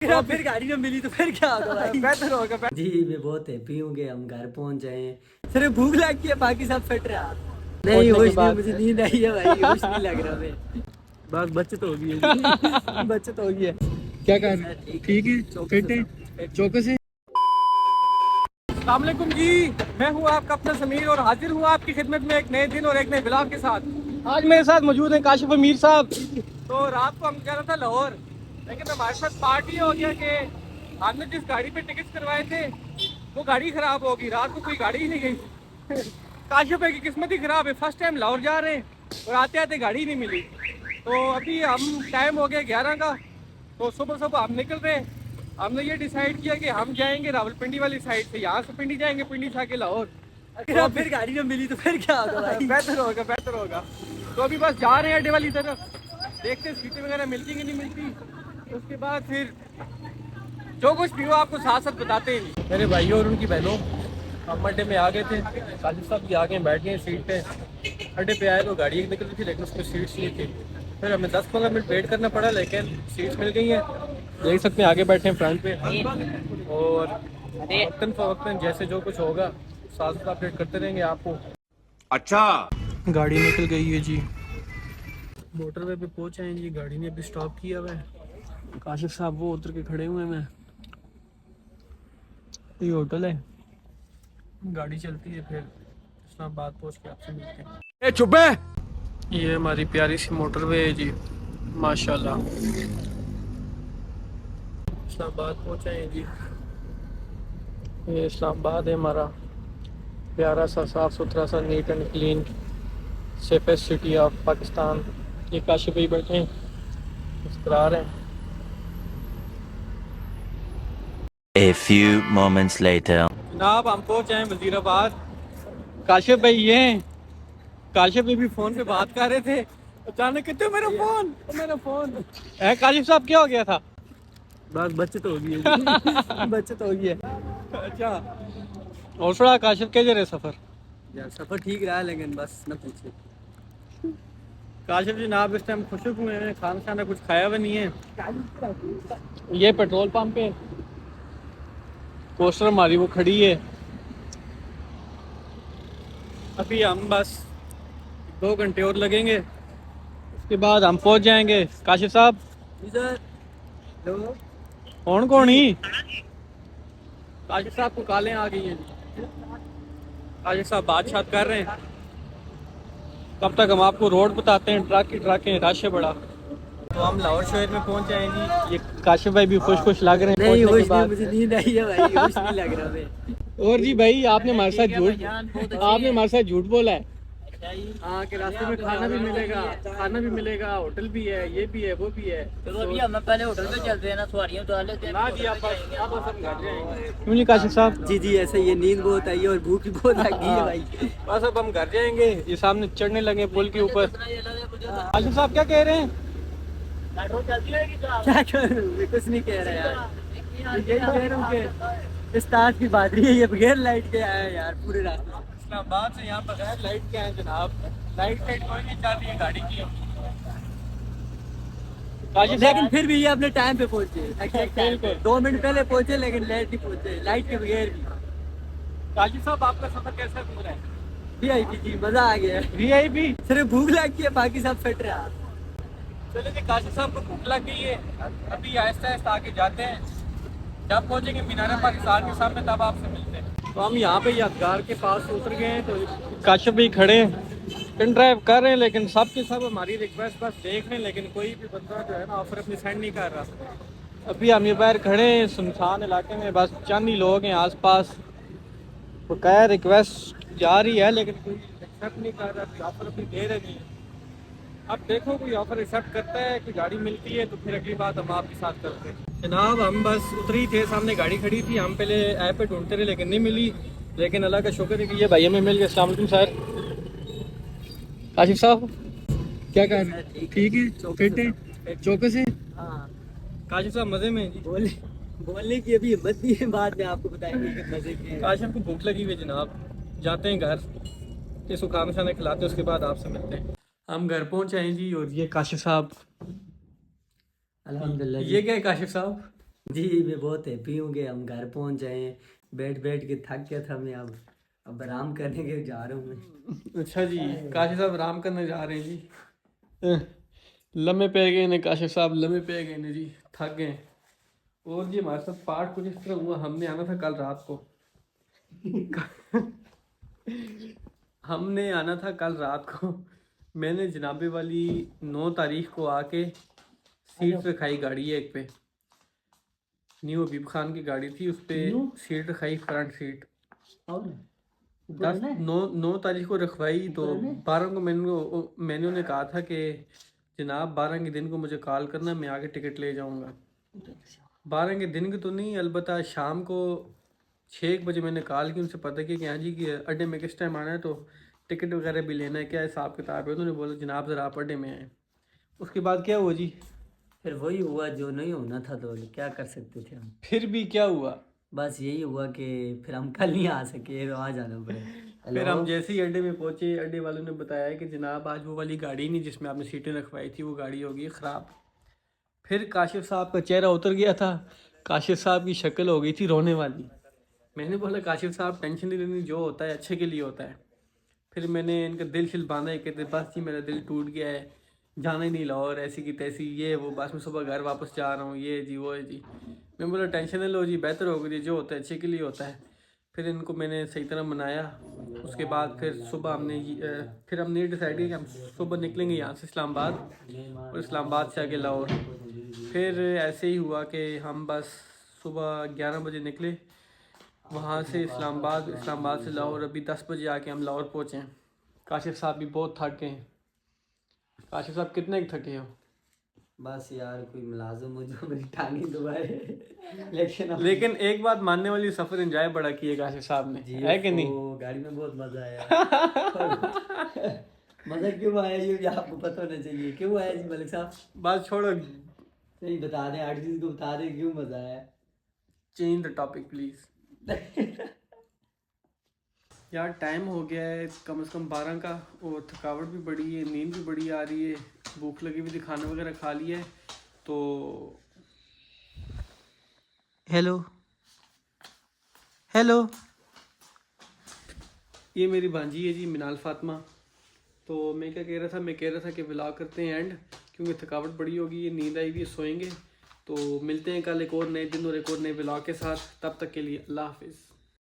پھر گاڑی نہ ملی تو پھر کیا ہوگا بھائی؟ بہتر ہوگا جی میں بہت ہیپی ہوں کہ ہم گھر پہنچ جائیں ہیں. صرف بھوک لگ گئی ہے باقی سب فٹ رہا. نہیں ہوش نہیں, مجھے نیند آئی ہے بھائی, ہوش نہیں لگ رہا میں. بس بچت ہو گئی ہے بچت ہو گئی ہے. کیا کر ٹھیک ہے فٹ ہے چوکس ہے. السلام علیکم جی, میں ہوں آپ کا اپنا سمیر اور حاضر ہوں آپ کی خدمت میں ایک نئے دن اور ایک نئے بلاگ کے ساتھ. آج میرے ساتھ موجود ہیں کاشف امیر صاحب. تو رات کو ہم کہہ رہا تھا لاہور, لیکن ہمارے ساتھ پارٹی ہو گیا کہ ہم نے جس گاڑی پہ ٹکٹس کروائے تھے وہ گاڑی خراب ہوگی. رات کو کوئی گاڑی ہی نہیں گئی. کاشف بھائی کی قسمت ہی خراب ہے, فرسٹ ٹائم لاہور جا رہے ہیں اور آتے آتے گاڑی نہیں ملی. تو ابھی ہم ٹائم ہو گیا 11 کا, تو صبح صبح ہم نکل رہے ہیں. ہم نے یہ ڈیسائیڈ کیا کہ ہم جائیں گے راولپنڈی والی سائڈ سے, یہاں سے پنڈی جائیں گے, پنڈی سے آگے لاہور. پھر گاڑی نہ ملی تو پھر کیا ہوگا بھائی؟ بہتر ہوگا بہتر ہوگا. تو ابھی بس جا رہے ہیں اڈے والی طرف, دیکھتے ہیں سیٹیں وغیرہ ملتی کہ نہیں ملتی. اس کے بعد پھر جو کچھ بھی ہو آپ کو ساتھ ساتھ بتاتے ہیں. میرے بھائیوں اور ان کی بہنوں ہم اڈے میں آ گئے تھے, خالد صاحب بھی آگے بیٹھ گئے سیٹ پہ. اڈے پہ آئے تو گاڑی ایک نکل رہی تھی لیکن اس میں سیٹس نہیں تھی. پھر ہمیں 10-15 منٹ ویٹ کرنا پڑا لیکن سیٹس مل گئی ہیں. دیکھ سکتے ہیں آگے بیٹھے ہیں فرنٹ پہ, اور وقتاً فوقتاً جیسے جو کچھ ہوگا ساتھ ساتھ اپڈیٹ کرتے رہیں گے آپ کو. اچھا گاڑی نکل گئی ہے جی, موٹر وے پہ پہنچے ہیں جی. گاڑی نے ابھی سٹاپ کیا ہوا ہے. کاشف صاحب وہ اتر کے کھڑے ہوئے ہیں. یہ ہوٹل ہے, گاڑی چلتی ہے پھر اسلام آباد پہنچ کے آپ سے ملتے ہیں. اے چپے یہ ہماری پیاری سی موٹر وے ہے جی, ماشاءاللہ. اسلام آباد پہنچے ہیں جی. یہ اسلام آباد ہے ہمارا, پیارا سا صاف ستھرا سا neat and clean safest city of Pakistan. یہ کاشف بھائی بیٹھے ہیں, مسکرا رہے ہیں. A few moments later. جناب ہم پہنچے ہیں وزیر آباد. کاشف بھائی یہ ہیں, کاشف بھائی بھی فون پہ بات کر رہے تھے, اچانک کہتے میرا فون. کاشف صاحب کیا ہو گیا تھا؟ بس بچت ہو گئی ہے بچت ہو گئی ہے. اچھا, اور تھوڑا کاشف کیسے رہے سفر؟ یار سفر ٹھیک رہا لیکن بس نہ پوچھے. کاشف جناب اس ٹائم خوشک ہوئے ہیں, کھانا شانا کچھ کھایا ہوا نہیں ہے. یہ پیٹرول پمپ پہ کوسٹر ہماری وہ کھڑی ہے. ابھی ہم بس 2 گھنٹے اور لگیں گے, اس کے بعد ہم پہنچ جائیں گے. کاشف صاحب کون ہی کاشف صاحب کو کالیں آ گئی ہیں. کاشف صاحب بات شات کر رہے ہیں, تب تک ہم آپ کو روڈ بتاتے ہیں. ٹرک ہیں, رش ہے بڑا. تو ہم لاہور شہر میں پہنچ جائیں جی. یہ کاشف بھائی بھی خوش لگ رہے ہیں. نہیں ہوش نہیں, مجھے نیند آئی ہے بھائی, ہوش نہیں لگ رہا میں. اور جی بھائی آپ نے ہمارے ساتھ جھوٹ بولا ہے. ہاں کہ راستے میں کھانا بھی ملے گا, ہوٹل بھی ہے, یہ بھی ہے, وہ بھی ہے. چلو ابھی ہم پہلے ہوٹل پہ چلتے ہیں نا, سواریاں اتار لیتے ہیں. کیوں نہیں کاشف صاحب؟ جی ایسا, یہ نیند بہت آئی ہے اور بھوک بھی بہت لگ گئی ہے بھائی. بس اب ہم گھر جائیں گے. یہ سامنے چڑھنے لگے پل کے اوپر. کاشف صاحب کیا کہہ رہے ہیں؟ کیا کچھ نہیں کہہ رہے یار, یہی کہہ رہا ہوں کہ استاد کی بادری ہے, یہ بغیر لائٹ کے آیا ہے یار پورے راستے. اسلام آباد سے یہاں بغیر لائٹ کے آئے جناب. لائٹ کوئی نہیں چاہتی ہے گاڑی کی. لیکن پھر بھی یہ اپنے ٹائم پہ پہنچے. 2 منٹ پہلے پہنچے لیکن لیٹ نہیں پہنچے, لائٹ کے بغیر بھی. کاشف صاحب آپ کا سفر کیسا گزرا ہے؟ وی آئی پی جی, مزہ آ گیا. وی آئی پی صرف بھوک لگ گئی ہے, باقی سب فٹ رہا. چلے جی, کاشف صاحب کو بھوک لگ گئی ہے, ابھی آہستہ آہستہ آگے جاتے ہیں. جب پہنچیں گے مینار پاکستان کے سامنے تب آپ سے ملتے ہیں. تو ہم یہاں پہ یادگار کے پاس اتر گئے ہیں. تو کاشف بھی کھڑے پن ڈرائیو کر رہے ہیں, لیکن سب کے سب ہماری ریکویسٹ بس دیکھ رہے ہیں, لیکن کوئی بھی بندہ جو ہے نا آفر اپنی سینڈ نہیں کر رہا. ابھی ہم یہ باہر کھڑے ہیں سنسان علاقے میں, بس چند ہی لوگ ہیں آس پاس. بقایا ریکویسٹ جا رہی ہے لیکن کوئی ایکسیپٹ نہیں کر رہا, آفر اپنی دے رہے نہیں. اب دیکھو کوئی آفر ایکسیپٹ کرتا ہے, کوئی گاڑی ملتی ہے تو پھر اگلی بات ہم آپ کے ساتھ کرتے ہیں. جناب ہم بس اتر ہی تھے, سامنے گاڑی کھڑی تھی. ہم پہلے ایپ پہ ڈھونڈتے رہے لیکن نہیں ملی, لیکن اللہ کا شکر ہے کہ یہ بھائی ہمیں مل گئے. السلام علیکم سر. کاشف صاحب کیا کر رہے ہیں؟ ٹھیک ہے, فٹ ہے, چوکس ہے. ہاں کاشف صاحب مزے میں جی. بولنے کی ابھی ہمت نہیں ہے, بعد میں آپ کو بتائیں گے کہ مزے کی. کاشف کو بھوک لگی ہوئی جناب, جاتے ہیں گھر, اس کو کھانا شانا کھلاتے ہیں, اس کے بعد آپ سے ملتے ہیں. ہم گھر پہنچے ہیں جی. اور یہ کاشف صاحب, الحمدللہ. یہ کیا ہے کاشف صاحب؟ جی میں بہت ہیپی ہوں کہ ہم گھر پہنچ جائیں. بیٹھ بیٹھ کے تھک گیا تھا میں. اب آرام کرنے کے جا رہا ہوں میں. اچھا جی کاشف صاحب آرام کرنے جا رہے ہیں جی. لمحے پہ گئے نے کاشف صاحب, لمحے پہ گئے نے جی, تھک گئے. اور جی ہمارے ساتھ پارٹ کچھ اس طرح ہوا, ہم نے آنا تھا کل رات کو. ہم نے آنا تھا کل رات کو. میں نے جنابے والی 9 تاریخ کو آ کے سیٹ رکھائی گاڑی ہے ایک پہ, نیو حبیب خان کی گاڑی تھی, اس پہ سیٹ رکھائی, فرنٹ سیٹ. 9 تاریخ کو رکھوائی تو 12 کو میں نے انہیں کہا تھا کہ جناب 12 کے دن کو مجھے کال کرنا, میں آگے ٹکٹ لے جاؤں گا. 12 کے دن کی تو نہیں, البتہ شام کو 6 بجے میں نے کال کی, ان سے پتہ کیا کہ ہاں جی کہ اڈے میں کس ٹائم آنا ہے, تو ٹکٹ وغیرہ بھی لینا ہے, کیا حساب کتاب ہے. انہوں نے بولا جناب ذرا آپ اڈے میں آئیں. اس کے بعد کیا ہوا جی؟ پھر وہی ہوا جو نہیں ہونا تھا, تو کیا کر سکتے تھے ہم. پھر بھی کیا ہوا؟ بس یہی ہوا کہ پھر ہم کل نہیں آ سکے, آ جانا پڑے. پھر ہم جیسے ہی اڈے میں پہنچے, اڈے والوں نے بتایا کہ جناب آج وہ والی گاڑی نہیں جس میں آپ نے سیٹیں رکھوائی تھی, وہ گاڑی ہوگی خراب. پھر کاشف صاحب کا چہرہ اتر گیا تھا, کاشف صاحب کی شکل ہو گئی تھی رونے والی. میں نے بولا کاشف صاحب ٹینشن نہیں لینی, جو ہوتا ہے اچھے کے لیے ہوتا ہے. پھر میں نے ان کا دل شل باندھا, کہتے بس جی میرا دل ٹوٹ گیا ہے, جانا ہی نہیں لاہور, ایسی کی تیسی, یہ وہ, بس میں صبح گھر واپس جا رہا ہوں, یہ جی وہ ہے جی. میں بولا ٹینشن نہ لو جی, بہتر ہوگا جی, جو ہوتا ہے اچھے کے لیے ہوتا ہے. پھر ان کو میں نے صحیح طرح منایا. اس کے بعد پھر صبح ہم نے ڈیسائیڈ کیا کہ ہم صبح نکلیں گے یہاں سے اسلام آباد, اور اسلام آباد سے آگے لاہور. پھر ایسے ہی ہوا کہ ہم بس صبح 11 بجے نکلے وہاں سے اسلام آباد سے لاہور. ابھی 10 بجے آ کے ہم لاہور پہنچے ہیں. کاشف صاحب بھی بہت تھک گئے ہیں. کاشف صاحب کتنے تھکے ہو؟ بس یار کوئی ملازم ہو جو میری ٹانگیں دبائے. لیکن ایک بات ماننے والی, سفر انجوائے بڑا کیا کاشف صاحب نے, ہے کہ نہیں؟ گاڑی میں بہت مزہ آیا. مزہ کیوں آیا یہ آپ کو پتہ ہونا چاہیے, کیوں آیا جی ملک صاحب؟ بات چھوڑو, نہیں بتا دیں, آرٹ چیز کو بتا دیں کیوں مزہ آیا. Change the topic please. یار ٹائم ہو گیا ہے کم از کم 12 کا, اور تھکاوٹ بھی بڑی ہے, نیند بھی بڑی آ رہی ہے, بھوک لگی ہوئی تھی, کھانا وغیرہ کھا لیا ہے. تو ہیلو یہ میری بھانجی ہے جی منال فاطمہ. تو میں کیا کہہ رہا تھا کہ ولاگ کرتے ہیں اینڈ, کیونکہ تھکاوٹ بڑی ہوگی, یہ نیند آئی بھی ہے, سوئیں گے. تو ملتے ہیں کل ایک اور نئے دن اور ایک اور نئے ولاگ کے ساتھ. تب تک کے لیے اللہ حافظ.